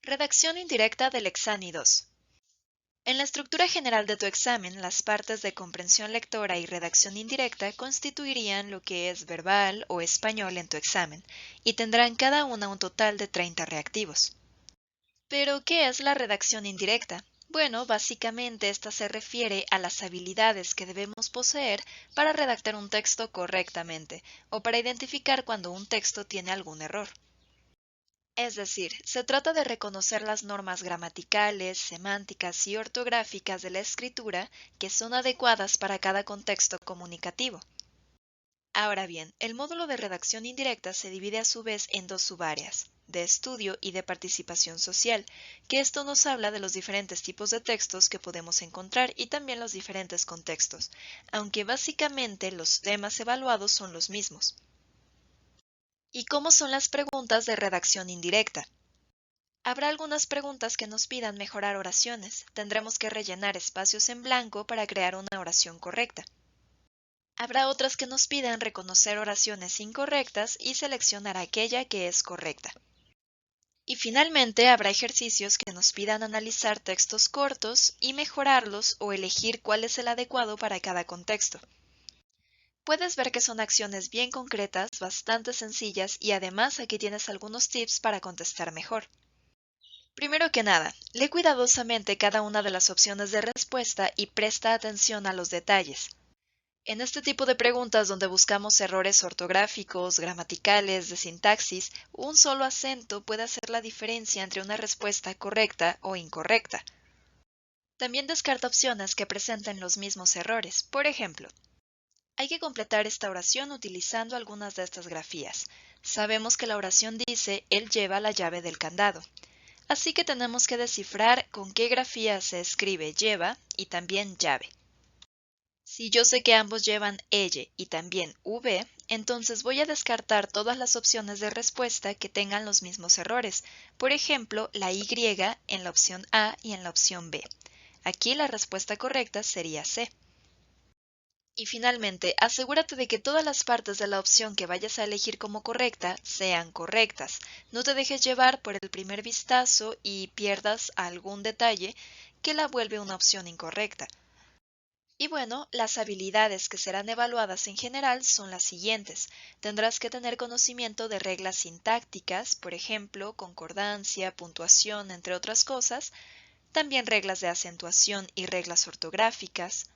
Redacción indirecta del Exani 2. En la estructura general de tu examen, las partes de comprensión lectora y redacción indirecta constituirían lo que es verbal o español en tu examen, y tendrán cada una un total de 30 reactivos. ¿Pero qué es la redacción indirecta? Bueno, básicamente esta se refiere a las habilidades que debemos poseer para redactar un texto correctamente, o para identificar cuando un texto tiene algún error. Es decir, se trata de reconocer las normas gramaticales, semánticas y ortográficas de la escritura que son adecuadas para cada contexto comunicativo. Ahora bien, el módulo de redacción indirecta se divide a su vez en dos subáreas, de estudio y de participación social, que esto nos habla de los diferentes tipos de textos que podemos encontrar y también los diferentes contextos, aunque básicamente los temas evaluados son los mismos. ¿Y cómo son las preguntas de redacción indirecta? Habrá algunas preguntas que nos pidan mejorar oraciones. Tendremos que rellenar espacios en blanco para crear una oración correcta. Habrá otras que nos pidan reconocer oraciones incorrectas y seleccionar aquella que es correcta. Y finalmente habrá ejercicios que nos pidan analizar textos cortos y mejorarlos o elegir cuál es el adecuado para cada contexto. Puedes ver que son acciones bien concretas, bastante sencillas y además aquí tienes algunos tips para contestar mejor. Primero que nada, lee cuidadosamente cada una de las opciones de respuesta y presta atención a los detalles. En este tipo de preguntas donde buscamos errores ortográficos, gramaticales, de sintaxis, un solo acento puede hacer la diferencia entre una respuesta correcta o incorrecta. También descarta opciones que presenten los mismos errores. Por ejemplo, hay que completar esta oración utilizando algunas de estas grafías. Sabemos que la oración dice, él lleva la llave del candado. Así que tenemos que descifrar con qué grafía se escribe lleva y también llave. Si yo sé que ambos llevan elle y también v, entonces voy a descartar todas las opciones de respuesta que tengan los mismos errores. Por ejemplo, la y en la opción A y en la opción B. Aquí la respuesta correcta sería C. Y finalmente, asegúrate de que todas las partes de la opción que vayas a elegir como correcta sean correctas. No te dejes llevar por el primer vistazo y pierdas algún detalle que la vuelve una opción incorrecta. Y bueno, las habilidades que serán evaluadas en general son las siguientes. Tendrás que tener conocimiento de reglas sintácticas, por ejemplo, concordancia, puntuación, entre otras cosas, también reglas de acentuación y reglas ortográficas.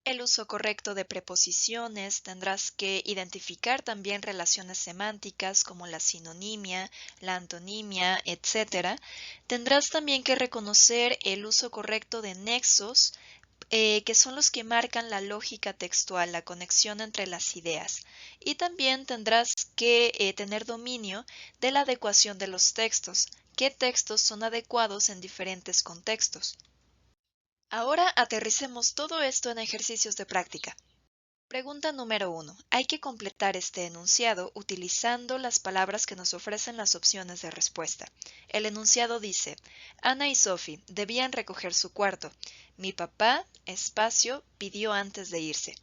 El uso correcto de preposiciones, tendrás que identificar también relaciones semánticas como la sinonimia, la antonimia, etc. Tendrás también que reconocer el uso correcto de nexos, que son los que marcan la lógica textual, la conexión entre las ideas. Y también tendrás que tener dominio de la adecuación de los textos, qué textos son adecuados en diferentes contextos. Ahora aterricemos todo esto en ejercicios de práctica. Pregunta número 1. Hay que completar este enunciado utilizando las palabras que nos ofrecen las opciones de respuesta. El enunciado dice, Ana y Sophie debían recoger su cuarto. Mi papá, espacio, pidió antes de irse.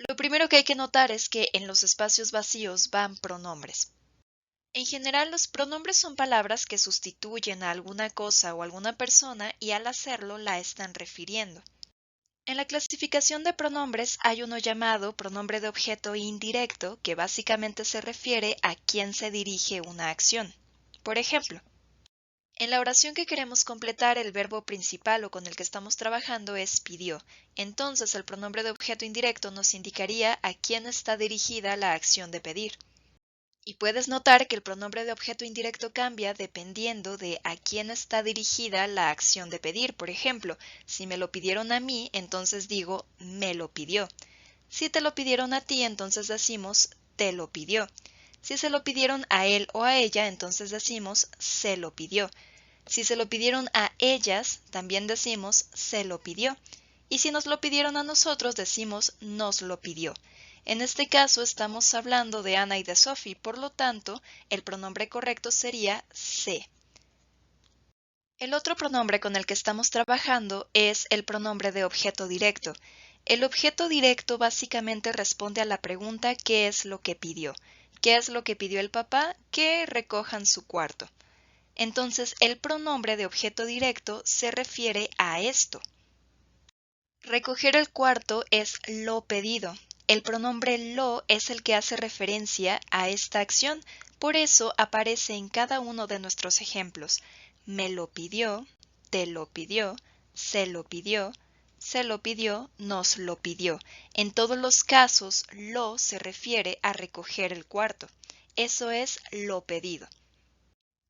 Lo primero que hay que notar es que en los espacios vacíos van pronombres. En general, los pronombres son palabras que sustituyen a alguna cosa o alguna persona y al hacerlo la están refiriendo. En la clasificación de pronombres hay uno llamado pronombre de objeto indirecto, que básicamente se refiere a quién se dirige una acción. Por ejemplo, en la oración que queremos completar, el verbo principal o con el que estamos trabajando es pidió. Entonces, el pronombre de objeto indirecto nos indicaría a quién está dirigida la acción de pedir. Y puedes notar que el pronombre de objeto indirecto cambia dependiendo de a quién está dirigida la acción de pedir. Por ejemplo, si me lo pidieron a mí, entonces digo me lo pidió. Si te lo pidieron a ti, entonces decimos te lo pidió. Si se lo pidieron a él o a ella, entonces decimos se lo pidió. Si se lo pidieron a ellas, también decimos se lo pidió. Y si nos lo pidieron a nosotros, decimos nos lo pidió. En este caso estamos hablando de Ana y de Sophie, por lo tanto, el pronombre correcto sería se. El otro pronombre con el que estamos trabajando es el pronombre de objeto directo. El objeto directo básicamente responde a la pregunta ¿qué es lo que pidió? ¿Qué es lo que pidió el papá? Que recojan su cuarto. Entonces, el pronombre de objeto directo se refiere a esto. Recoger el cuarto es lo pedido. El pronombre lo es el que hace referencia a esta acción, por eso aparece en cada uno de nuestros ejemplos. Me lo pidió, te lo pidió, se lo pidió, nos lo pidió. En todos los casos, lo se refiere a recoger el cuarto. Eso es lo pedido.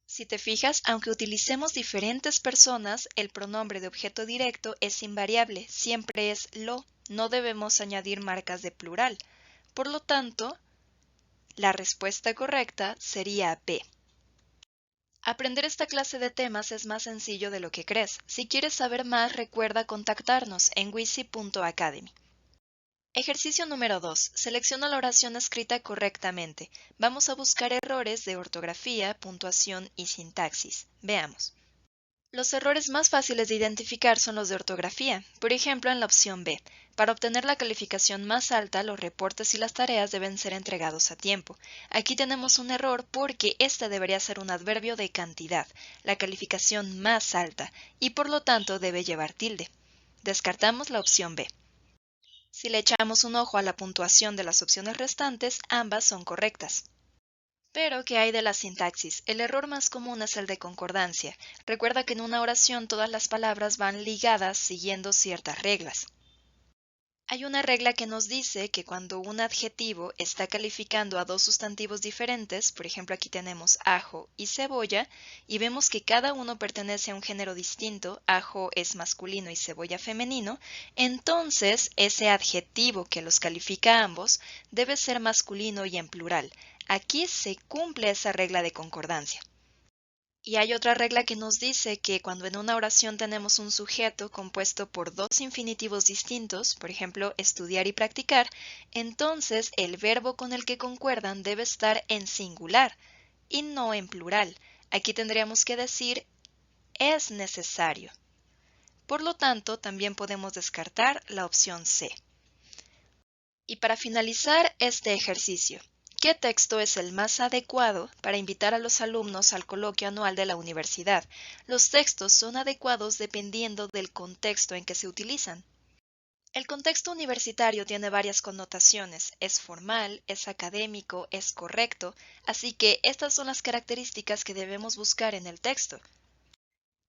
Si te fijas, aunque utilicemos diferentes personas, el pronombre de objeto directo es invariable, siempre es lo, no debemos añadir marcas de plural. Por lo tanto, la respuesta correcta sería B. Aprender esta clase de temas es más sencillo de lo que crees. Si quieres saber más, recuerda contactarnos en wisi.academy. Ejercicio número 2. Selecciona la oración escrita correctamente. Vamos a buscar errores de ortografía, puntuación y sintaxis. Veamos. Los errores más fáciles de identificar son los de ortografía. Por ejemplo, en la opción B. Para obtener la calificación más alta, los reportes y las tareas deben ser entregados a tiempo. Aquí tenemos un error porque este debería ser un adverbio de cantidad, la calificación más alta, y por lo tanto debe llevar tilde. Descartamos la opción B. Si le echamos un ojo a la puntuación de las opciones restantes, ambas son correctas. Pero, ¿qué hay de la sintaxis? El error más común es el de concordancia. Recuerda que en una oración todas las palabras van ligadas siguiendo ciertas reglas. Hay una regla que nos dice que cuando un adjetivo está calificando a dos sustantivos diferentes, por ejemplo aquí tenemos ajo y cebolla, y vemos que cada uno pertenece a un género distinto, ajo es masculino y cebolla femenino, entonces ese adjetivo que los califica a ambos debe ser masculino y en plural. Aquí se cumple esa regla de concordancia. Y hay otra regla que nos dice que cuando en una oración tenemos un sujeto compuesto por dos infinitivos distintos, por ejemplo, estudiar y practicar, entonces el verbo con el que concuerdan debe estar en singular y no en plural. Aquí tendríamos que decir es necesario. Por lo tanto, también podemos descartar la opción C. Y para finalizar este ejercicio, ¿qué texto es el más adecuado para invitar a los alumnos al coloquio anual de la universidad? Los textos son adecuados dependiendo del contexto en que se utilizan. El contexto universitario tiene varias connotaciones, es formal, es académico, es correcto, así que estas son las características que debemos buscar en el texto.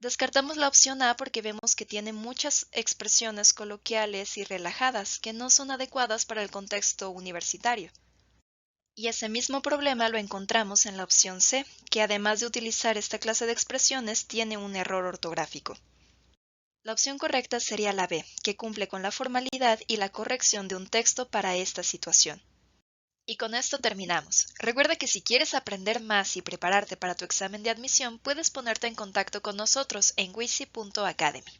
Descartamos la opción A porque vemos que tiene muchas expresiones coloquiales y relajadas que no son adecuadas para el contexto universitario. Y ese mismo problema lo encontramos en la opción C, que además de utilizar esta clase de expresiones, tiene un error ortográfico. La opción correcta sería la B, que cumple con la formalidad y la corrección de un texto para esta situación. Y con esto terminamos. Recuerda que si quieres aprender más y prepararte para tu examen de admisión, puedes ponerte en contacto con nosotros en wisi.academy.